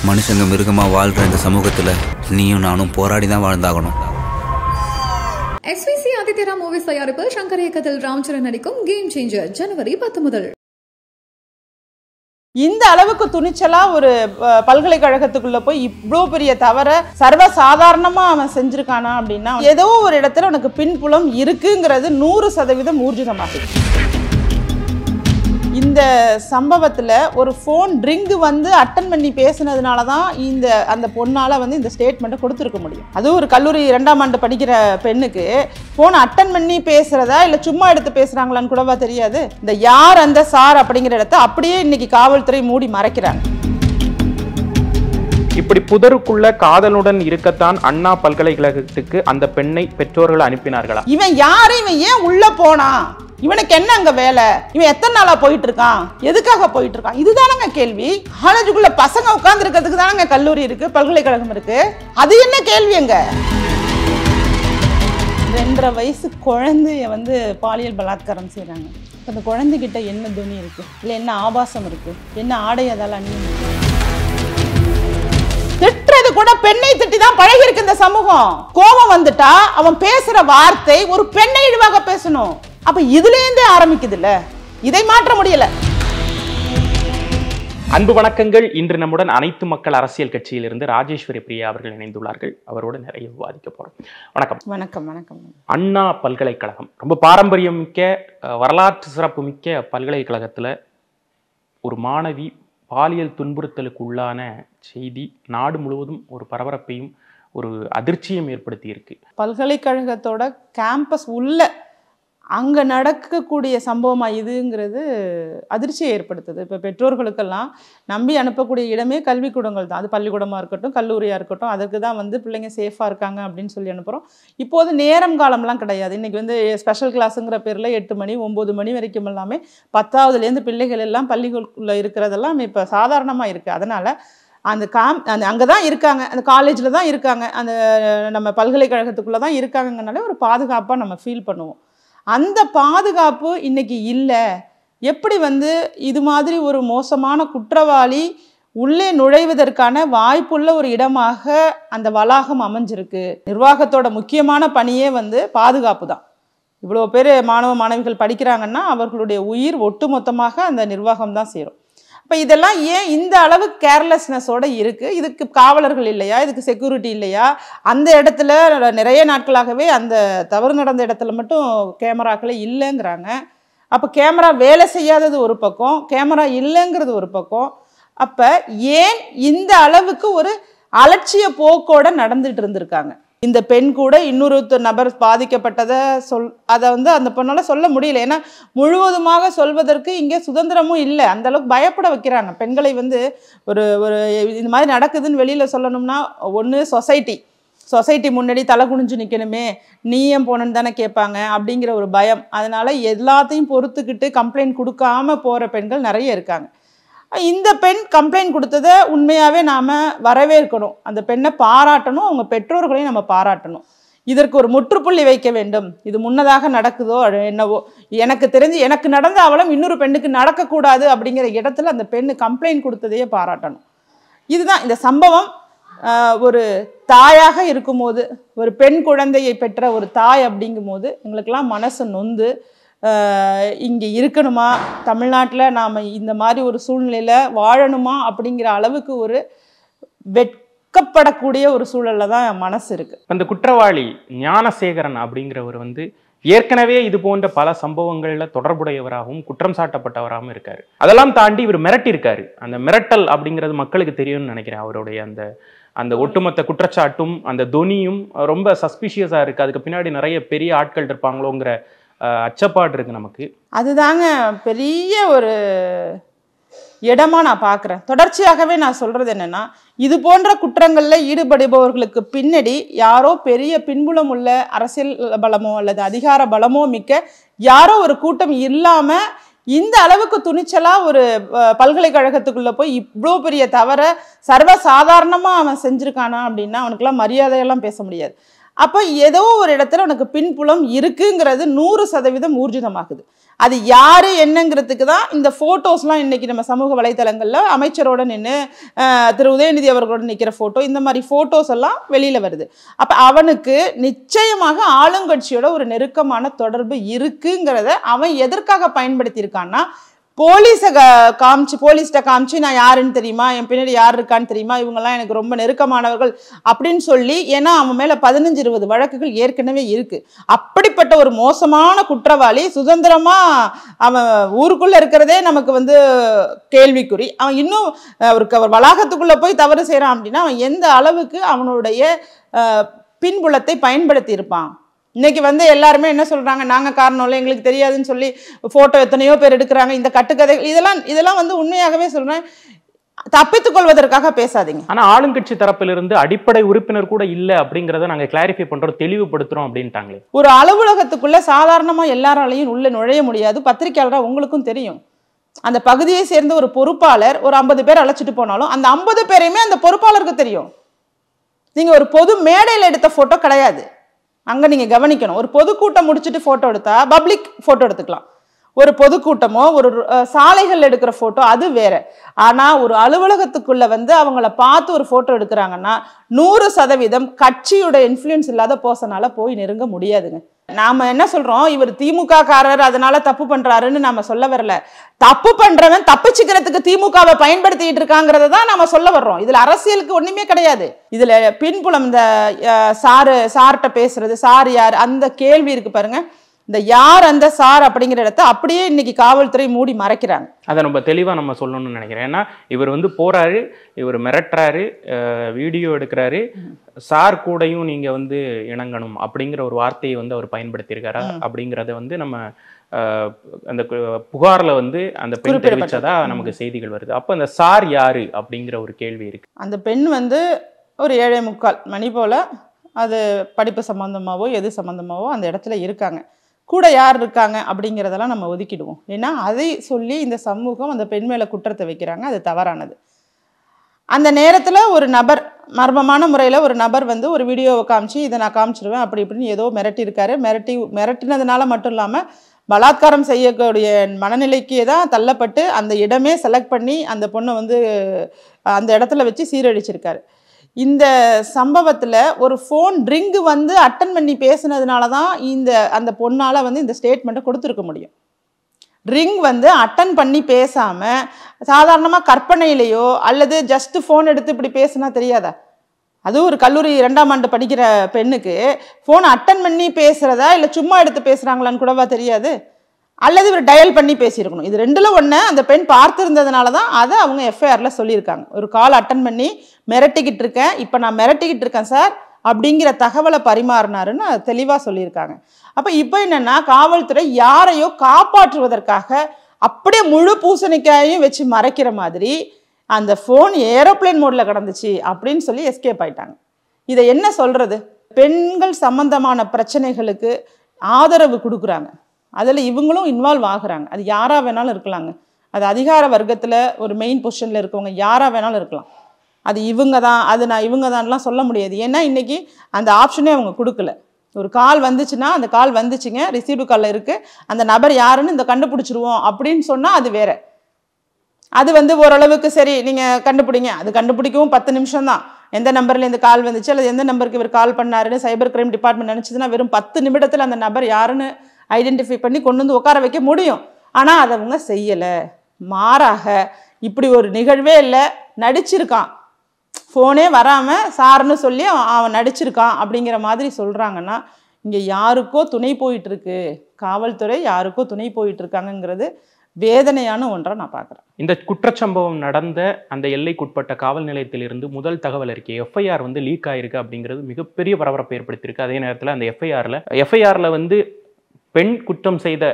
மனுஷங்க மிருகமா வாழ்ற இந்த சமூகத்துல நீயும் நானும் போராடி தான் வாழ்ந்தாகணும். SVC ஆதித்யரா மூவிஸ் தயாரிப்பு சங்கர் இயக்கத்தில் ராம்சரண் நடிக்கும் கேம் சேஞ்சர் ஜனவரி 10 முதல். இந்த அளவுக்கு துணிச்சலா ஒரு பல்கலைக்கழகத்துக்குள்ள போய் இவ்வளோ பெரிய தவற சர்வ சாதாரணமா அவன் செஞ்சிருக்கானா அப்படின்னா ஏதோ ஒரு இடத்துல உனக்கு பின்புலம் இருக்குங்கிறது 100% ஊர்ஜிதமாகுது. இந்த சம்பவத்தில் ஒரு ஃபோன் ரிங்கு வந்து அட்டன் பண்ணி பேசுனதுனால தான் அந்த பொண்ணால் வந்து இந்த ஸ்டேட்மெண்ட்டை கொடுத்துருக்க முடியும். அதுவும் ஒரு கல்லூரி 2ஆம் ஆண்டு படிக்கிற பெண்ணுக்கு ஃபோன் அட்டன் பண்ணி பேசுகிறதா இல்லை சும்மா எடுத்து பேசுகிறாங்களான்னு கூடவா தெரியாது. இந்த யார் அந்த சார் அப்படிங்கிற இடத்த அப்படியே இன்னைக்கு காவல்துறை மூடி மறைக்கிறாங்க. இப்படி புதருக்குள்ள காதலுடன் இருக்கத்தான் அண்ணா பல்கலைக்கழகத்துக்கு அந்த பெண்ணை பெற்றோர்கள் அனுப்பினார்களா? இவன் யாரு, இவன் ஏன் உள்ள போனா, இவனுக்கு என்ன அங்க வேலை, இவன் எத்தனை நாளா போயிட்டு இருக்கான், எதுக்காக போயிட்டு இருக்கான், இதுதானங்க கேள்வி. காலேஜுக்குள்ள பசங்க உட்கார்ந்து இருக்கிறதுக்கு தானங்க கல்லூரி இருக்கு, பல்கலைக்கழகம் இருக்கு. அது என்ன கேள்வி? அங்க 2.5 வயசு குழந்தைய வந்து பாலியல் பலாத்காரம் செய்யறாங்க. அந்த குழந்தைகிட்ட என்ன துணி இருக்கு, இல்ல என்ன ஆபாசம் இருக்கு, என்ன ஆடை அதால அணியும் இருக்கு. திட்டுறது கூட பெண்ணை திட்டி தான் பழகி இருக்கு இந்த சமூகம். கோபம் வந்துட்டா அவன் பேசுற வார்த்தை ஒரு பெண்ணை இழிவாக பேசணும். அப்ப இதுல இருந்தே ஆரம்பிக்குது இல்ல, இதை மாற்ற முடியல. அன்பு வணக்கங்கள். இன்று நம்முடன் அனைத்து மக்கள் அரசியல் கட்சியிலிருந்து ராஜேஸ்வரி பிரியா அவர்கள் இணைந்துள்ளார்கள். அவரோடு நிறைய விவாதிக்க போறோம். வணக்கம். வணக்கம். வணக்கம். அண்ணா பல்கலைக்கழகம் ரொம்ப பாரம்பரியம் மிக்க, வரலாற்று சிறப்பு மிக்க பல்கலைக்கழகத்துல ஒரு மாணவி பாலியல் துன்புறுத்தலுக்கு உள்ளான செய்தி நாடு முழுவதும் ஒரு பரபரப்பையும் ஒரு அதிர்ச்சியும் ஏற்படுத்தி இருக்கு. பல்கலைக்கழகத்தோட கேம்பஸ் உள்ள அங்கே நடக்கக்கூடிய சம்பவமா இதுங்கிறது அதிர்ச்சியை ஏற்படுத்துது. இப்போ பெற்றோர்களுக்கெல்லாம் நம்பி அனுப்பக்கூடிய இடமே கல்விக்கூடங்கள் தான். அது பள்ளிக்கூடமாக இருக்கட்டும், கல்லூரியாக இருக்கட்டும், அதுக்கு தான் வந்து பிள்ளைங்க சேஃபாக இருக்காங்க அப்படின்னு சொல்லி அனுப்புகிறோம். இப்போது நேரம் காலம்லாம் கிடையாது. இன்றைக்கி வந்து ஸ்பெஷல் கிளாஸுங்கிற பேரில் 8 மணி 9 மணி வரைக்கும் எல்லாமே 10ஆவதுலேருந்து பிள்ளைகள் எல்லாம் பள்ளிகளுக்குள்ளே இருக்கிறதெல்லாம் இப்போ சாதாரணமாக இருக்குது. அதனால் அங்கே தான் இருக்காங்க, அந்த காலேஜில் தான் இருக்காங்க, அந்த நம்ம பல்கலைக்கழகத்துக்குள்ளே தான் இருக்காங்கனாலே ஒரு பாதுகாப்பாக நம்ம ஃபீல் பண்ணுவோம். அந்த பாதுகாப்பு இன்னைக்கு இல்லை. எப்படி வந்து இது மாதிரி ஒரு மோசமான குற்றவாளி உள்ளே நுழைவதற்கான வாய்ப்புள்ள ஒரு இடமாக அந்த வளாகம் அமைஞ்சிருக்கு. நிர்வாகத்தோட முக்கியமான பணியே வந்து பாதுகாப்பு தான். இவ்வளோ பேர் மாணவ மாணவிகள் படிக்கிறாங்கன்னா அவர்களுடைய உயிர் ஒட்டுமொத்தமாக அந்த நிர்வாகம் தான் சேரும். இப்போ இதெல்லாம் ஏன் இந்த அளவு கேர்லெஸ்னஸோடு இருக்குது? இதுக்கு காவலர்கள் இல்லையா, இதுக்கு செக்யூரிட்டி இல்லையா? அந்த இடத்துல நிறைய நாட்களாகவே அந்த தவறு நடந்த இடத்துல மட்டும் கேமராக்களே இல்லைங்கிறாங்க. அப்போ கேமரா வேலை செய்யாதது ஒரு பக்கம், கேமரா இல்லைங்கிறது ஒரு பக்கம். அப்போ ஏன் இந்த அளவுக்கு ஒரு அலட்சிய போக்கோடு நடந்துட்டு இருந்திருக்காங்க? இந்த பெண் கூட இன்னொரு நபர் பாதிக்கப்பட்டதை அதை வந்து அந்த பொண்ணால் சொல்ல முடியல. ஏன்னா முழுவதுமாக சொல்வதற்கு இங்கே சுதந்திரமும் இல்லை. அந்த அளவுக்கு பயப்பட வைக்கிறாங்க பெண்களை. வந்து ஒரு இந்த மாதிரி நடக்குதுன்னு வெளியில் சொல்லணும்னா ஒன்று சொசைட்டி முன்னாடி தலை குனிஞ்சு நிற்கணுமே, நீ ஏன் போனன்னு தானே கேட்பாங்க அப்படிங்கிற ஒரு பயம். அதனால் எல்லாத்தையும் பொறுத்துக்கிட்டு கம்ப்ளைண்ட் கொடுக்காம போகிற பெண்கள் நிறைய இருக்காங்க. இந்த பெண் கம்ப்ளைண்ட் கொடுத்ததை உண்மையாகவே நாம் வரவேற்கணும், அந்த பெண்ணை பாராட்டணும், அவங்க பெற்றோர்களையும் நம்ம பாராட்டணும். இதற்கு ஒரு முற்றுப்புள்ளி வைக்க வேண்டும். இது முன்னதாக நடக்குதோ என்னவோ, எனக்கு தெரிஞ்சு எனக்கு நடந்த அவலம் இன்னொரு பெண்ணுக்கு நடக்கக்கூடாது அப்படிங்கிற இடத்துல அந்த பெண்ணு கம்ப்ளைண்ட் கொடுத்ததையே பாராட்டணும். இதுதான் இந்த சம்பவம். ஒரு தாயாக இருக்கும்போது, ஒரு பெண் குழந்தையை பெற்ற ஒரு தாய் அப்படிங்கும்போது எங்களுக்கெல்லாம் மனசு நொந்து இங்கே இருக்கணுமா, தமிழ்நாட்டில் நாம் இந்த மாதிரி ஒரு சூழ்நிலையில் வாழணுமா அப்படிங்கிற அளவுக்கு ஒரு வெட்கப்படக்கூடிய ஒரு சூழலில் தான் மனசு இருக்குது. அந்த குற்றவாளி ஞானசேகரன் அப்படிங்கிறவர் வந்து ஏற்கனவே இது போன்ற பல சம்பவங்களில் தொடர்புடையவராகவும் குற்றம் சாட்டப்பட்டவராகவும் இருக்காரு. அதெல்லாம் தாண்டி இவர் மிரட்டியிருக்காரு. அந்த மிரட்டல் அப்படிங்கிறது மக்களுக்கு தெரியும்னு நினைக்கிறேன். அவருடைய அந்த ஒட்டுமொத்த குற்றச்சாட்டும் அந்த தொனியும் ரொம்ப சஸ்பிஷியஸாக இருக்குது. அதுக்கு பின்னாடி நிறைய பெரிய ஆட்கள் இருப்பாங்களோங்கிற அச்சப்பாடு இருக்கு நமக்கு. அதுதாங்க பெரிய ஒரு இடமா நான் பார்க்குறேன். தொடர்ச்சியாகவே நான் சொல்கிறது என்னென்னா, இது போன்ற குற்றங்களில் ஈடுபடுபவர்களுக்கு பின்னாடி யாரோ பெரிய பின்புலம் உள்ள அரசியல் பலமோ அல்லது அதிகார பலமோ மிக்க யாரோ ஒரு கூட்டம் இல்லாமல் இந்த அளவுக்கு துணிச்சலாக ஒரு பல்கலைக்கழகத்துக்குள்ளே போய் இவ்வளோ பெரிய தவற சர்வ சாதாரணமாக அவன் செஞ்சுருக்கானா அப்படின்னா அவனுக்கெல்லாம் மரியாதையெல்லாம் பேச முடியாது. அப்போ ஏதோ ஒரு இடத்துல உனக்கு பின்புலம் இருக்குங்கிறது 100% ஊர்ஜிதமாகுது. அது யார் என்னங்கிறதுக்கு தான் இந்த ஃபோட்டோஸ்லாம் இன்றைக்கி நம்ம சமூக வலைத்தளங்களில் அமைச்சரோட நின்று திரு உதயநிதி அவர்களோட நிற்கிற ஃபோட்டோ, இந்த மாதிரி ஃபோட்டோஸ் எல்லாம் வெளியில் வருது. அப்போ அவனுக்கு நிச்சயமாக ஆளுங்கட்சியோட ஒரு நெருக்கமான தொடர்பு இருக்குங்கிறத அவன் எதற்காக பயன்படுத்தியிருக்கான்னா, போலீஸ்கிட்ட காமிச்சு நான் யாருன்னு தெரியுமா, என் பின்னாடி யார் இருக்கான்னு தெரியுமா, இவங்கெல்லாம் எனக்கு ரொம்ப நெருக்கமானவர்கள் அப்படின்னு சொல்லி, ஏன்னா அவன் மேலே 15-20 வழக்குகள் ஏற்கனவே இருக்கு. அப்படிப்பட்ட ஒரு மோசமான குற்றவாளி சுதந்திரமாக அவன் ஊருக்குள்ளே இருக்கிறதே நமக்கு கேள்விக்குறி. அவன் இன்னும் ஒரு வளாகத்துக்குள்ளே போய் தவறு செய்கிறான் அப்படின்னா அவன் எந்த அளவுக்கு அவனுடைய பின்புலத்தை பயன்படுத்தி இருப்பான். இன்னைக்கு எல்லாருமே என்ன சொல்றாங்க, நாங்கள் காரணம் இல்லை, எங்களுக்கு தெரியாதுன்னு சொல்லி ஃபோட்டோ எத்தனையோ பேர் எடுக்கிறாங்க. இந்த கட்டுக்கதை இதெல்லாம் உண்மையாகவே சொல்றேன், தப்பித்துக் கொள்வதற்காக பேசாதீங்க. ஆனா ஆளுங்கட்சி தரப்பிலிருந்து அடிப்படை உறுப்பினர் கூட இல்லை அப்படிங்கிறத நாங்கள் கிளாரிஃபை பண்றோம், தெளிவுபடுத்துறோம் அப்படின்ட்டாங்களே. ஒரு அலுவலகத்துக்குள்ள சாதாரணமா எல்லாராலையும் உள்ள நுழைய முடியாது. பத்திரிகையாளராக உங்களுக்கும் தெரியும், அந்த பகுதியை சேர்ந்த ஒரு பொறுப்பாளர் ஒரு 50 பேர் அழைச்சிட்டு போனாலும் அந்த 50 பேரையுமே அந்த பொறுப்பாளருக்கு தெரியும். நீங்க ஒரு பொது மேடையில் எடுத்த போட்டோ கிடையாது. அங்கே நீங்கள் கவனிக்கணும், ஒரு பொதுக்கூட்டம் முடிச்சுட்டு ஃபோட்டோ எடுத்தா பப்ளிக் ஃபோட்டோ எடுத்துக்கலாம். ஒரு பொதுக்கூட்டமோ ஒரு சாலைகள் எடுக்கிற ஃபோட்டோ அது வேற. ஆனால் ஒரு அலுவலகத்துக்குள்ளே அவங்கள பார்த்து ஒரு ஃபோட்டோ எடுக்கிறாங்கன்னா 100% கட்சியோட இன்ஃப்ளூயன்ஸ் இல்லாத பர்சனால போய் நெருங்க முடியாதுங்க. நாம் என்ன சொல்கிறோம், இவர் திமுக காரர் அதனால தப்பு பண்ணுறாருன்னு நம்ம சொல்ல வரல. தப்பு பண்ணுறவன் தப்பிச்சுக்கிறதுக்கு திமுகவை பயன்படுத்திட்டு இருக்காங்கிறத தான் நம்ம சொல்ல வர்றோம். இதில் அரசியலுக்கு ஒன்றுமே கிடையாது. இதில் பின்புலம் இந்த சார்கிட்ட பேசுறது, சார் யார் அந்த கேள்வி இருக்கு பாருங்க. இந்த யார் அந்த சார் அப்படிங்கிற இடத்த அப்படியே இன்னைக்கு காவல்துறை மூடி மறைக்கிறாங்க. அதை நம்ம தெளிவாக நம்ம சொல்லணும்னு நினைக்கிறேன். ஏன்னா இவர் போறாரு, இவர் மிரட்டுறாரு, வீடியோ எடுக்கிறாரு, சார் கூடையும் நீங்க இணங்கணும் அப்படிங்கிற ஒரு வார்த்தையை அவர் பயன்படுத்தியிருக்காரா அப்படிங்கிறத நம்ம அந்த புகார்ல அந்த பெண் தெரிவிச்சதா நமக்கு செய்திகள் வருது. அப்போ அந்த சார் யாரு அப்படிங்கிற ஒரு கேள்வி இருக்கு. அந்த பெண் ஒரு 7:45 மணி போல அது படிப்பு சம்பந்தமாவோ எது சம்பந்தமாவோ அந்த இடத்துல இருக்காங்க. கூட யார் இருக்காங்க அப்படிங்கிறதெல்லாம் நம்ம ஒதுக்கிடுவோம். ஏன்னா அதை சொல்லி இந்த சமூகம் அந்த பெண் மேலே குற்றத்தை வைக்கிறாங்க, அது தவறானது. அந்த நேரத்தில் ஒரு நபர் மர்மமான முறையில் ஒரு நபர் ஒரு வீடியோவை காமிச்சு இதை நான் காமிச்சிடுவேன் அப்படி இப்படின்னு ஏதோ மிரட்டியிருக்காரு. மிரட்டினதுனால மட்டும் இல்லாமல் பலாத்காரம் செய்யக்கூடிய மனநிலைக்கே தான் தள்ளப்பட்டு அந்த இடமே செலக்ட் பண்ணி அந்த பொண்ணை அந்த இடத்துல வச்சு சீரழிச்சிருக்காரு. இந்த சம்பவத்தில் ஒரு ஃபோன் ரிங்கு அட்டன் பண்ணி பேசுனதுனால தான் அந்த பொண்ணால் இந்த ஸ்டேட்மெண்ட்டை கொடுத்துருக்க முடியும். ரிங் அட்டன் பண்ணி பேசாமல் சாதாரணமாக கற்பனையிலையோ அல்லது ஜஸ்ட் ஃபோன் எடுத்து இப்படி பேசுனா தெரியாதா? அதுவும் ஒரு கல்லூரி 2ஆம் ஆண்டு படிக்கிற பெண்ணுக்கு ஃபோன் அட்டன் பண்ணி பேசுகிறதா இல்லை சும்மா எடுத்து பேசுகிறாங்களான்னு கூடவா தெரியாது? அல்லது இவர் டயல் பண்ணி பேசியிருக்கணும். இது ரெண்டில் ஒன்று அந்த பெண் பார்த்துருந்ததுனால தான் அதை அவங்க எஃப்ஐஆரில் சொல்லியிருக்காங்க. ஒரு கால் அட்டன் பண்ணி மிரட்டிக்கிட்டு இருக்கேன், இப்போ நான் மிரட்டிக்கிட்டு இருக்கேன் சார் அப்படிங்கிற தகவலை பரிமாறினாருன்னு தெளிவாக சொல்லியிருக்காங்க. அப்போ இப்போ என்னென்னா காவல்துறை யாரையோ காப்பாற்றுவதற்காக அப்படியே முழு பூசணிக்காயையும் வச்சு மறைக்கிற மாதிரி அந்த ஃபோன் ஏரோப்ளேன் மோடில் கிடந்துச்சு அப்படின்னு சொல்லி எஸ்கேப் ஆயிட்டாங்க. இதை என்ன சொல்கிறது? பெண்கள் சம்பந்தமான பிரச்சனைகளுக்கு ஆதரவு கொடுக்குறாங்க, அதில் இவங்களும் இன்வால்வ் ஆகுறாங்க. அது யாராக வேணாலும் இருக்கலாங்க. அது அதிகார வர்க்கத்தில் ஒரு மெயின் பொசிஷனில் இருக்கவங்க யாராக வேணாலும் இருக்கலாம். அது இவங்க தான், அது நான் இவங்க தான்லாம் சொல்ல முடியாது. ஏன்னா இன்றைக்கி அந்த ஆப்ஷனே அவங்க கொடுக்கல. ஒரு கால் வந்துச்சுன்னா அந்த கால் வந்துச்சுங்க, ரிசீவ்டு காலில் இருக்குது, அந்த நபர் யாருன்னு இந்த கண்டுபிடிச்சிருவோம் அப்படின்னு சொன்னால் அது வேற. அது ஓரளவுக்கு சரி நீங்கள் கண்டுபிடிங்க, அது கண்டுபிடிக்கவும் 10 நிமிஷம் தான். எந்த நம்பரில் இந்த கால் வந்துச்சு அல்லது எந்த நம்பருக்கு இவர் கால் பண்ணாருன்னு சைபர் கிரைம் டிபார்ட்மெண்ட் நினச்சிதுன்னா வெறும் 10 நிமிடத்தில் அந்த நபர் யாருன்னு ஐடென்டிஃபை பண்ணி கொண்டு உட்கார வைக்க முடியும். ஆனால் அதை அவங்க செய்யலை. மாறாக இப்படி ஒரு நிகழ்வே இல்லை, நடிச்சிருக்கான், ஃபோனே வராமல் சார்னு சொல்லி அவன் நடிச்சிருக்கான் அப்படிங்கிற மாதிரி சொல்கிறாங்கன்னா இங்கே யாருக்கோ துணை போயிட்டுருக்கு, காவல்துறை யாருக்கோ துணை போயிட்டுருக்காங்கங்கிறது வேதனையான ஒன்றை நான் பார்க்குறேன். இந்த குற்றச்சம்பவம் நடந்த அந்த எல்லைக்குட்பட்ட காவல் நிலையத்திலிருந்து முதல் தகவல் அறிக்கை எஃப்ஐஆர் லீக் ஆயிருக்கு அப்படிங்கிறது மிகப்பெரிய பரபரப்பை ஏற்படுத்தியிருக்கு. அதே நேரத்தில் அந்த எஃப்ஐஆரில் பெண் குற்றம் செய்த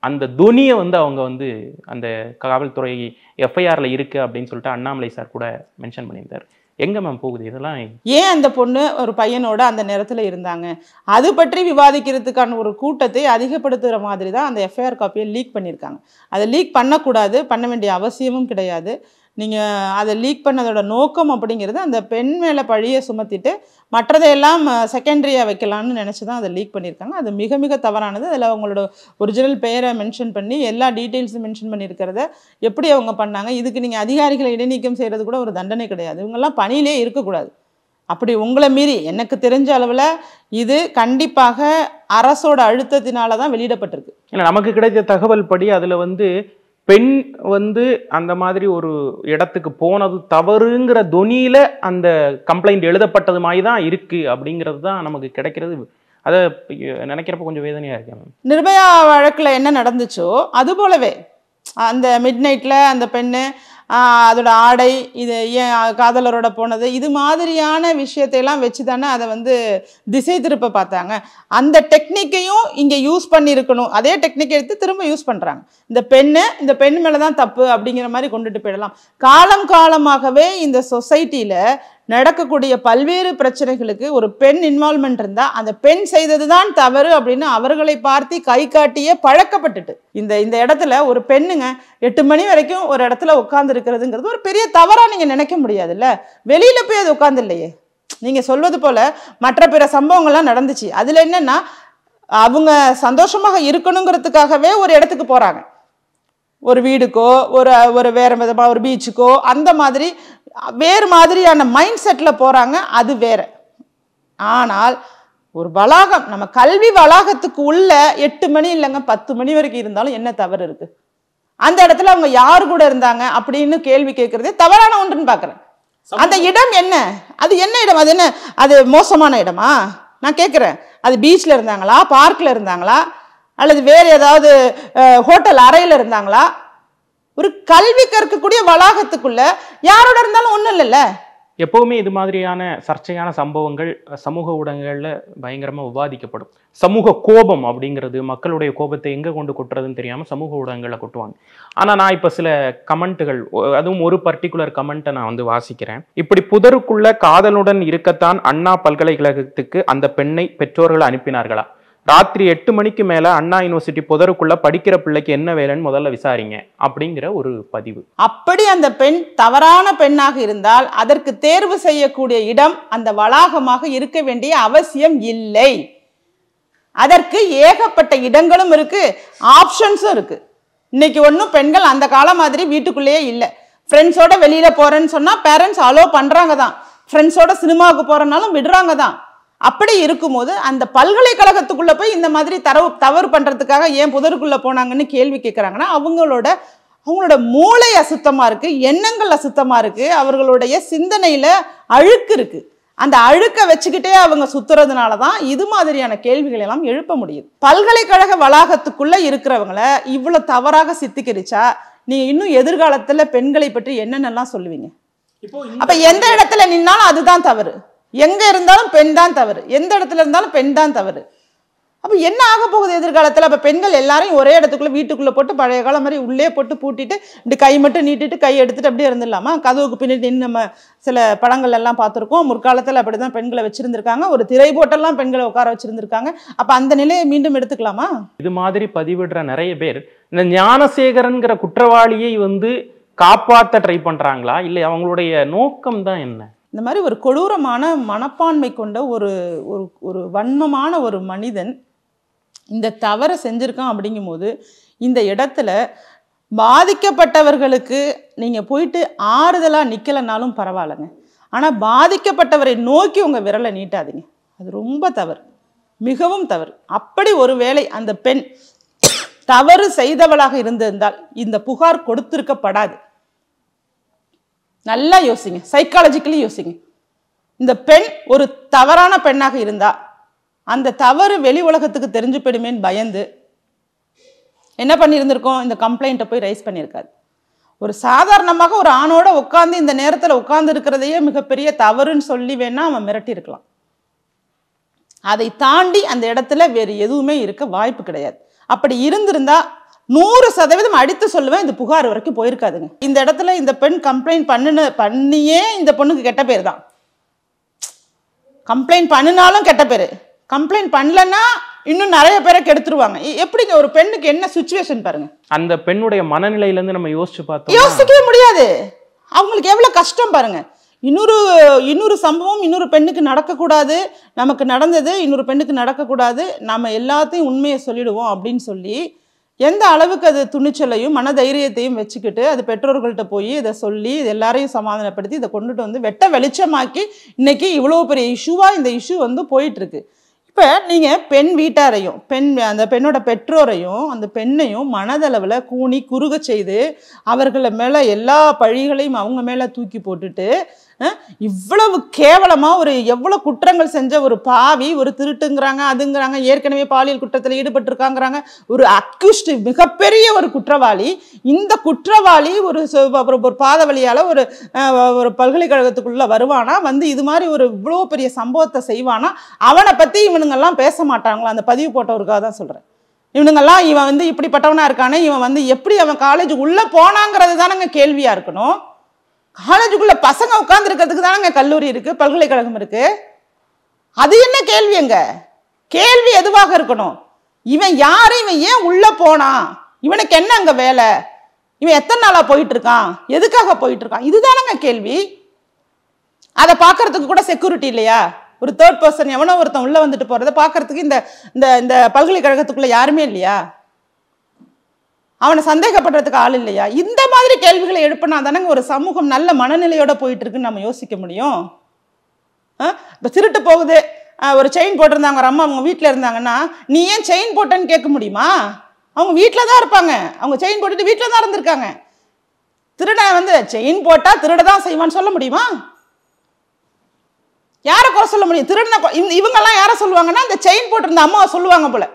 அந்த துணியை அவங்க அந்த காவல்துறை எஃப்ஐஆரில் இருக்குது அப்படின்னு சொல்லிட்டு அண்ணாமலை சார் கூட மென்ஷன் பண்ணியிருந்தார். எங்கே மேம் போகுது இதெல்லாம்? ஏன் அந்த பொண்ணு ஒரு பையனோட அந்த நேரத்தில் இருந்தாங்க அது பற்றி விவாதிக்கிறதுக்கான ஒரு கூட்டத்தை அதிகப்படுத்துகிற மாதிரி தான் அந்த எஃப்ஐஆர் காப்பியை லீக் பண்ணியிருக்காங்க. அதை லீக் பண்ணக்கூடாது, பண்ண வேண்டிய அவசியமும் கிடையாது. நீங்கள் அதை லீக் பண்ணதோட நோக்கம் அப்படிங்கிறது அந்த பெண் மேலே பழியை சுமத்திட்டு மற்றதையெல்லாம் செகண்டரியாக வைக்கலாம்னு நினச்சி தான் அதை லீக் பண்ணியிருக்காங்க. அது மிக மிக தவறானது. அதில் அவங்களோட ஒரிஜினல் பெயரை மென்ஷன் பண்ணி எல்லா டீட்டெயில்ஸும் மென்ஷன் பண்ணியிருக்கிறத எப்படி அவங்க பண்ணாங்க? இதுக்கு நீங்கள் அதிகாரிகளை இடைநீக்கம் செய்கிறது கூட ஒரு தண்டனை கிடையாது. இவங்கெல்லாம் பணியிலே இருக்கக்கூடாது. அப்படி உங்களை மீறி எனக்கு தெரிஞ்ச அளவில் இது கண்டிப்பாக அரசோட அழுத்தத்தினால தான் வெளியிடப்பட்டிருக்கு. ஏன்னா நமக்கு கிடைத்த தகவல் படி அதில் பெண் அந்த மாதிரி ஒரு இடத்துக்கு போனது தவறுங்கிற தொனியில அந்த கம்ப்ளைண்ட் எழுதப்பட்டது மாதிரி தான் இருக்கு அப்படிங்கிறது தான் நமக்கு கிடைக்கிறது. அதை நினைக்கிறப்ப கொஞ்சம் வேதனையா இருக்கு. நிர்பயா வழக்குல என்ன நடந்துச்சோ அது போலவே அந்த மிட் நைட்ல அந்த பெண்ணு அதோட ஆடை இது ஏன் காதலரோட போனது இது மாதிரியான விஷயத்தையெல்லாம் வச்சு தானே அதை திசை திருப்ப பார்த்தாங்க. அந்த டெக்னிக்கையும் இங்கே யூஸ் பண்ணியிருக்கணும். அதே டெக்னிக்கை எடுத்து திரும்ப யூஸ் பண்ணுறாங்க. இந்த பெண் மேலே தான் தப்பு அப்படிங்கிற மாதிரி கொண்டுட்டு போயிடலாம். காலமாகவே இந்த சொசைட்டியில் நடக்கக்கூடிய பல்வேறு பிரச்சனைகளுக்கு ஒரு பெண் இன்வால்மெண்ட் இருந்தால் அந்த பெண் செய்தது தான் தவறு அப்படின்னு அவர்களை பார்த்து கை காட்டியே பழக்கப்பட்டுட்டு இந்த இடத்துல ஒரு பெண்ணுங்க 8 மணி வரைக்கும் ஒரு இடத்துல உட்கார்ந்து இருக்கிறதுங்கிறது ஒரு பெரிய தவறா நீங்க நினைக்க முடியாதுல்ல. வெளியில போய் அது உட்கார்ந்து இல்லையே. நீங்க சொல்வது போல மற்ற பிற சம்பவங்கள்லாம் நடந்துச்சு. அதுல என்னன்னா அவங்க சந்தோஷமாக இருக்கணுங்கிறதுக்காகவே ஒரு இடத்துக்கு போறாங்க. ஒரு வீடுக்கோ ஒரு வேற விதமா ஒரு பீச்சுக்கோ அந்த மாதிரி வேறு மாதிரியான மைண்ட் செட்டில் போகிறாங்க. அது வேற. ஆனால் ஒரு வளாகம் நம்ம கல்வி வளாகத்துக்கு உள்ள 8 மணி இல்லைங்க 10 மணி வரைக்கும் இருந்தாலும் என்ன தவறு இருக்கு? அந்த இடத்துல அவங்க யாரு கூட இருந்தாங்க அப்படின்னு கேள்வி கேட்கறதே தவறான ஒன்றுன்னு பார்க்குறேன். அந்த இடம் என்ன? அது என்ன இடம்? அது என்ன? அது மோசமான இடமா? நான் கேட்குறேன். அது பீச்சில் இருந்தாங்களா, பார்க்கில் இருந்தாங்களா, அல்லது வேறு ஏதாவது ஹோட்டல் அறையில் இருந்தாங்களா? ஒரு கல்வி கற்கக்கூடிய வளாகத்துக்குள்ள யாரோட இருந்தாலும் ஒன்றும் இல்லைல்ல. எப்பவுமே இது மாதிரியான சர்ச்சையான சம்பவங்கள் சமூக ஊடகங்கள்ல பயங்கரமா விவாதிக்கப்படும். சமூக கோபம் அப்படிங்கிறது மக்களுடைய கோபத்தை எங்க கொண்டு கொட்டுறதுன்னு தெரியாம சமூக ஊடகங்கள்ல கொட்டுவாங்க. ஆனா நான் இப்ப சில கமெண்ட்டுகள், அதுவும் ஒரு பர்டிகுலர் கமெண்ட்டை நான் வாசிக்கிறேன். இப்படி புதருக்குள்ள காதலுடன் இருக்கத்தான் அண்ணா பல்கலைக்கழகத்துக்கு அந்த பெண்ணை பெற்றோர்கள் அனுப்பினார்களா? ராத்திரி 8 மணிக்கு மேல அண்ணா யூனிவர்சிட்டி புதருக்குள்ள படிக்கிற பிள்ளைக்கு என்ன வேலைன்னு முதல்ல விசாரிங்க அப்படிங்கிற ஒரு பதிவு. அப்படி அந்த பெண் தவறான பெண்ணாக இருந்தால் அதற்கு தேர்வு செய்யக்கூடிய இடம் அந்த வளாகமாக இருக்க வேண்டிய அவசியம் இல்லை. அதற்கு ஏகப்பட்ட இடங்களும் இருக்கு, ஆப்ஷன்ஸும் இருக்கு. இன்னைக்கு ஒன்றும் பெண்கள் அந்த காலம் மாதிரி வீட்டுக்குள்ளேயே இல்லை. ஃப்ரெண்ட்ஸோட வெளியில போறேன்னு சொன்னா பேரண்ட்ஸ் அலோவ் பண்றாங்க தான். ஃப்ரெண்ட்ஸோட சினிமாவுக்கு போறனாலும் விடுறாங்க தான். அப்படி இருக்கும்போது அந்த பல்கலைக்கழகத்துக்குள்ள போய் இந்த மாதிரி தவறு பண்றதுக்காக ஏன் புதருக்குள்ள போனாங்கன்னு கேள்வி கேட்கறாங்கன்னா அவங்களோட மூளை அசுத்தமா இருக்கு, எண்ணங்கள் அசுத்தமா இருக்கு, அவர்களுடைய சிந்தனையில அழுக்கு இருக்கு. அந்த அழுக்க வச்சுக்கிட்டே அவங்க சுத்துறதுனாலதான் இது மாதிரியான கேள்விகள் எல்லாம் எழுப்ப முடியுது. பல்கலைக்கழக வளாகத்துக்குள்ள இருக்கிறவங்கள இவ்வளவு தவறாக சித்தரிச்சா நீங்க இன்னும் எதிர்காலத்துல பெண்களை பற்றி என்னென்னலாம் சொல்லுவீங்க? அப்ப எந்த இடத்துல நின்னாலும் அதுதான் தவறு. எங்க இருந்தாலும் பெண் தான் தவறு, எந்த இடத்துல இருந்தாலும் பெண் தான் தவறு. அப்ப என்ன ஆக போகுது எதிர்காலத்துல? அப்ப பெண்கள் எல்லாரையும் ஒரே இடத்துக்குள்ள வீட்டுக்குள்ள போட்டு பழைய காலம் மாதிரி உள்ளே போட்டு பூட்டிட்டு இப்படி கை மட்டும் நீட்டிட்டு கை எடுத்துட்டு அப்படியே இருந்துடலாமா? கதவுக்கு பின்னாடி நம்ம சில படங்கள் எல்லாம் பார்த்துருக்கோம். முற்காலத்துல அப்படிதான் பெண்களை வச்சிருந்திருக்காங்க. ஒரு திரை போட்டெல்லாம் பெண்களை உட்கார வச்சிருந்திருக்காங்க. அப்ப அந்த நிலையை மீண்டும் எடுத்துக்கலாமா? இது மாதிரி பதிவிடுற நிறைய பேர் இந்த ஞானசேகரன்கிற குற்றவாளியை காப்பாற்ற ட்ரை பண்றாங்களா, இல்லை அவங்களுடைய நோக்கம் தான் என்ன? இந்த மாதிரி ஒரு கொடூரமான மனப்பான்மை கொண்ட ஒரு வன்மமான ஒரு மனிதன் இந்த தவறை செஞ்சிருக்கான். அப்படிங்கும்போது இந்த இடத்துல பாதிக்கப்பட்டவர்களுக்கு நீங்கள் போயிட்டு ஆறுதலாக நிற்கலைனாலும் பரவாயில்லைங்க. ஆனால் பாதிக்கப்பட்டவரை நோக்கி உங்கள் விரலை நீட்டாதீங்க. அது ரொம்ப தவறு, மிகவும் தவறு. அப்படி ஒரு வேளை அந்த பெண் தவறு செய்தவளாக இருந்திருந்தால் இந்த புகார் கொடுத்திருக்கப்படாது. நல்லா யோசிங்க, சைக்காலஜிக்கலி யோசிங்க. இந்த பெண் ஒரு தவறான பெண்ணாக இருந்தா அந்த தவறு வெளி உலகத்துக்கு தெரிஞ்சு போயிடுமேன்னு பயந்து என்ன பண்ணியிருந்திருக்கோம்? இந்த கம்ப்ளைண்ட்டை போய் ரைஸ் பண்ணியிருக்காது. ஒரு சாதாரணமாக ஒரு ஆணோட உட்காந்து இந்த நேரத்தில் உட்கார்ந்து இருக்கிறதையே மிகப்பெரிய தவறுன்னு சொல்லி வேணா அவன் மிரட்டி இருக்கலாம். அதை தாண்டி அந்த இடத்துல வேறு எதுவுமே இருக்க வாய்ப்பு கிடையாது. அப்படி இருந்திருந்தா 100% அடித்து சொல்லுவேன், இந்த புகார் வரைக்கும் போயிருக்காதுங்க. இந்த இடத்துல இந்த பெண் கம்ப்ளைண்ட் பண்ணியே இந்த பொண்ணுக்கு கெட்ட பேர் தான். கம்ப்ளைண்ட் பண்ணினாலும் கெட்ட பேரு, கம்ப்ளைண்ட் பண்ணலன்னா இன்னும் நிறைய பேரை கெடுத்துருவாங்க. எப்படிங்க ஒரு பெண்ணுக்கு என்ன சிச்சுவேஷன் பாருங்க. அந்த பெண்ணுடைய மனநிலையில இருந்து நம்ம யோசிச்சு பார்த்தோம், யோசிக்கவே முடியாது. அவங்களுக்கு எவ்வளோ கஷ்டம் பாருங்க. இன்னொரு சம்பவம் இன்னொரு பெண்ணுக்கு நடக்கக்கூடாது, நமக்கு நடந்தது இன்னொரு பெண்ணுக்கு நடக்கக்கூடாது, நம்ம எல்லாத்தையும் உண்மையை சொல்லிடுவோம் அப்படின்னு சொல்லி எந்த அளவுக்கு அது துணிச்சலையும் மனதைரியத்தையும் வச்சுக்கிட்டு அது பெற்றோர்கள்ட்ட போய் இதை சொல்லி இது எல்லாரையும் சமாதானப்படுத்தி இதை கொண்டுட்டு வந்து வெட்ட வெளிச்சமாக்கி இன்னைக்கு இவ்வளோ பெரிய இஷ்யூவாக இந்த இஷ்யூ வந்து போயிட்டுருக்கு. இப்போ நீங்கள் பெண் வீட்டாரையும் அந்த பெண்ணோட பெற்றோரையும் அந்த பெண்ணையும் மனதளவில் கூனி குறுக செய்து அவர்களை மேலே எல்லா பழிகளையும் அவங்க மேலே தூக்கி போட்டுட்டு இவ்வளவு கேவலமாக எவ்வளோ குற்றங்கள் செஞ்ச ஒரு பாவி, ஒரு திருட்டுங்கிறாங்க, அதுங்கிறாங்க, ஏற்கனவே பாலியல் குற்றத்தில் ஈடுபட்டிருக்காங்கிறாங்க, ஒரு அக்யூஸ்டு மிகப்பெரிய ஒரு குற்றவாளி. இந்த குற்றவாளி ஒரு பாத வழியால் ஒரு பல்கலைக்கழகத்துக்குள்ளே வருவானா, வந்து இது மாதிரி இவ்வளோ பெரிய சம்பவத்தை செய்வானா, அவனை பற்றி இவனுங்கெல்லாம் பேச மாட்டாங்களா? அந்த பதிவு போட்டவருக்காக தான் சொல்கிறேன். இவனுங்கெல்லாம் இவன் வந்து இப்படிப்பட்டவனா இருக்கானே, இவன் வந்து எப்படி அவன் காலேஜ் உள்ளே போனாங்கிறது தானங்க கேள்வியாக இருக்கணும். காலேஜுக்குள்ள பசங்க உட்கார்ந்துருக்கிறதுக்கு தானங்க கல்லூரி இருக்கு, பல்கலைக்கழகம் இருக்கு. அது என்ன கேள்விங்க? கேள்வி எதுவாக இருக்கணும்? இவன் யாரு, இவன் ஏன் உள்ள போனான், இவனுக்கு என்ன அங்க வேலை, இவன் எத்தனை நாளா போயிட்டு இருக்கான், எதுக்காக போயிட்டு இருக்கான், இதுதானங்க கேள்வி. அதை பார்க்கறதுக்கு கூட செக்யூரிட்டி இல்லையா? ஒரு தேர்ட் பர்சன் எவனோ ஒருத்தன் உள்ள வந்துட்டு போறதை பார்க்கறதுக்கு இந்த பல்கலைக்கழகத்துக்குள்ள யாருமே இல்லையா? அவனை சந்தேகப்படுறதுக்கு ஆள் இல்லையா? இந்த மாதிரி கேள்விகளை எழுப்பினா தானங்க ஒரு சமூகம் நல்ல மனநிலையோட போயிட்டு இருக்குன்னு நம்ம யோசிக்க முடியும். இப்போ திருட்டு போகுது, ஒரு செயின் போட்டிருந்தாங்க, ஒரு அம்மா அவங்க வீட்டில் இருந்தாங்கன்னா நீ ஏன் செயின் போட்டேன்னு கேட்க முடியுமா? அவங்க வீட்டில் தான் இருப்பாங்க, அவங்க செயின் போட்டுட்டு வீட்டில் தான் இருந்திருக்காங்க. திருடன் வந்து செயின் போட்டா திருட தான் செய்வான்னு சொல்ல முடியுமா? யாரை குறை சொல்ல முடியும்? திருடனை இவங்கெல்லாம் யாரை சொல்லுவாங்கன்னா அந்த செயின் போட்டிருந்த அம்மாவை சொல்லுவாங்க போல.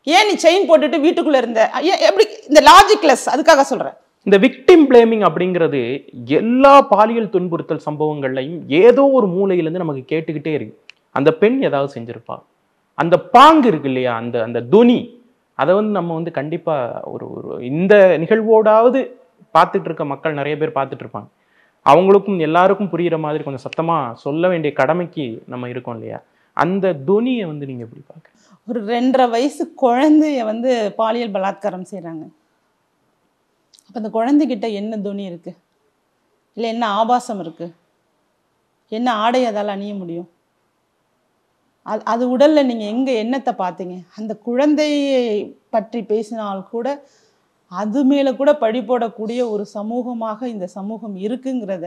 ஏன் நீ செயின் போட்டுட்டு வீட்டுக்குள்ள இருந்த, எப்படி இந்த லாஜிக்லெஸ். அதுக்காக சொல்றேன். இந்த விக்டிம் பிளேமிங் அப்படிங்கிறது எல்லா பாலியல் துன்புறுத்தல் சம்பவங்கள்லையும் ஏதோ ஒரு மூலையிலேருந்து நமக்கு கேட்டுக்கிட்டே இருக்கு. அந்த பெண் ஏதாவது செஞ்சிருப்பா, அந்த பாங்கு இருக்கு இல்லையா, அந்த துனி, அதை வந்து நம்ம வந்து கண்டிப்பா ஒரு இந்த நிகழ்வோடாவது பார்த்துட்டு இருக்க மக்கள் நிறைய பேர் பார்த்துட்டு இருப்பாங்க. அவங்களுக்கும் எல்லாருக்கும் புரியுற மாதிரி கொஞ்சம் சத்தமா சொல்ல வேண்டிய கடமைக்கு நம்ம இருக்கோம் இல்லையா? அந்த துனியை வந்து நீங்க எப்படி பார்க்க? ஒரு 2.5 வயசு குழந்தைய வந்து பாலியல் பலாத்காரம் செய்கிறாங்க. அப்போ அந்த குழந்தைகிட்ட என்ன துணி இருக்குது, இல்லை என்ன ஆபாசம் இருக்குது, என்ன ஆடை அதால் அணிய முடியும்? அது உடலில் நீங்கள் எங்கே என்னத்தை பார்த்தீங்க? அந்த குழந்தையை பற்றி பேசினால் கூட அது மேலே கூட பழி போடக்கூடிய ஒரு சமூகமாக இந்த சமூகம் இருக்குங்கிறத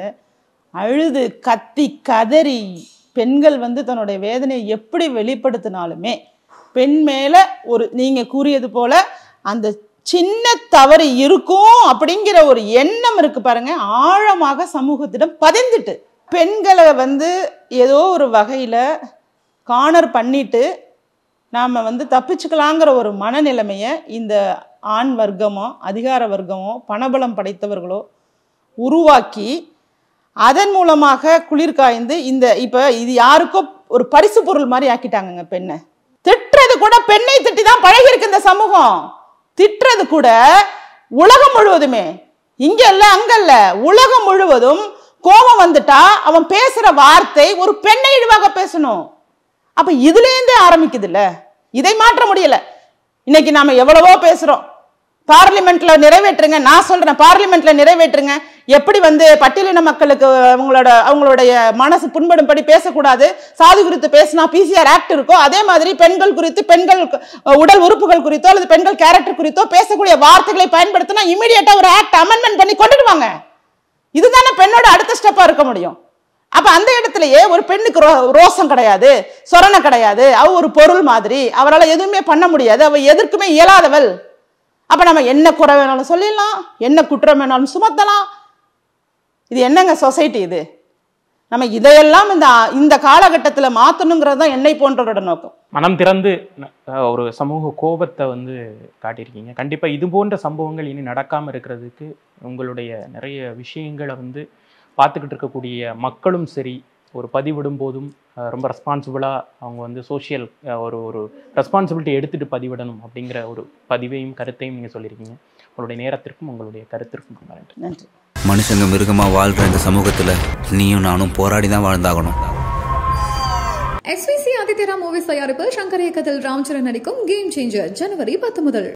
அழுது கத்தி கதறி பெண்கள் வந்து தன்னுடைய வேதனையை எப்படி வெளிப்படுத்தினாலுமே பெண் மேலே நீங்கள் கூறியது போல அந்த சின்ன தவறு இருக்கும் அப்படிங்கிற ஒரு எண்ணம் இருக்கு பாருங்க, ஆழமாக சமூகத்திடம் பதிந்துட்டு பெண்களை வந்து ஏதோ ஒரு வகையில் கார்னர் பண்ணிட்டு நாம் வந்து தப்பிச்சுக்கலாங்கிற ஒரு மனநிலைமையை இந்த ஆண் வர்க்கமோ அதிகார வர்க்கமோ பணபலம் படைத்தவர்களோ உருவாக்கி அதன் மூலமாக குளிர்காய்ந்து இப்போ இது யாருக்கோ ஒரு பரிசு பொருள் மாதிரி ஆக்கிட்டாங்க. பெண்ணை திட்டுறது கூட பெண்ணை திட்டி தான் பழகி இருக்கு இந்த சமூகம். திட்டுறது கூட உலகம் முழுவதுமே, இங்க இல்ல அங்க இல்ல, உலகம் முழுவதும் கோபம் வந்துட்டா அவன் பேசுற வார்த்தை ஒரு பெண்ணை இழிவாக பேசணும். அப்ப இதுல இருந்தே ஆரம்பிக்குது இல்ல, இதை மாற்ற முடியல. இன்னைக்கு நாம எவ்வளவோ பேசுறோம், பார்லிமெண்ட்ல நிறைவேற்றுங்க, நான் சொல்றேன் பார்லிமெண்ட்ல நிறைவேற்றுங்க. எப்படி வந்து பட்டியலின மக்களுக்கு அவங்களுடைய மனசு புண்படும்படி பேசக்கூடாது, சாதி குறித்து பேசினா பிசிஆர் ஆக்ட் இருக்கோ, அதே மாதிரி பெண்கள் குறித்து, பெண்கள் உடல் உறுப்புகள் குறித்தோ அல்லது பெண்கள் கேரக்டர் குறித்தோ பேசக்கூடிய வார்த்தைகளை பயன்படுத்தினா இமீடியட்டா ஒரு ஆக்ட் அமெண்ட்மெண்ட் பண்ணி கொண்டுடுவாங்க. இதுதானே பெண்ணோட அடுத்த ஸ்டெப்பா இருக்க முடியும். அப்ப அந்த இடத்துலயே ஒரு பெண்ணுக்கு ரோசம் கிடையாது, சொரணை கிடையாது, அவ ஒரு பொருள் மாதிரி, அவரால் எதுவுமே பண்ண முடியாது, அவ எதற்குமே இயலாதவள். அப்ப நம்ம என்ன குறை வேணாலும் சொல்லிடலாம், என்ன குற்றம் வேணாலும் சுமத்தலாம். இது என்னங்க சொசைட்டி இது? நம்ம இதையெல்லாம் இந்த காலகட்டத்தில் மாற்றணுங்கிறது தான் என்னை போன்றவரோட நோக்கம். மனம் திறந்து ஒரு சமூக கோபத்தை வந்து காட்டியிருக்கீங்க. கண்டிப்பா இது போன்ற சம்பவங்கள் இனி நடக்காம இருக்கிறதுக்கு உங்களுடைய நிறைய விஷயங்களை வந்து பார்த்துக்கிட்டு இருக்கக்கூடிய மக்களும் சரி, ஒரு பதிவிடும் போதும் ரொம்ப ரெஸ்பான்சிபிளாக அவங்க வந்து சோஷியல் ஒரு ரெஸ்பான்சிபிலிட்டி எடுத்துகிட்டு பதிவிடணும் அப்படிங்கிற ஒரு பதிவையும் கருத்தையும் நீங்கள் சொல்லியிருக்கீங்க. உங்களுடைய நேரத்திற்கும் உங்களுடைய கருத்திற்கும் நன்றி. மனுஷங்க மிருகமாக வாழ்கிற இந்த சமூகத்தில் நீயும் நானும் போராடி தான் வாழ்ந்தாகணும். SVC ஆதித்யரா மூவிஸ் தயாரிப்பு சங்கர் இயக்கத்தில் ராம்சரண் நடிக்கும் கேம் சேஞ்சர் ஜனவரி 10 முதல்.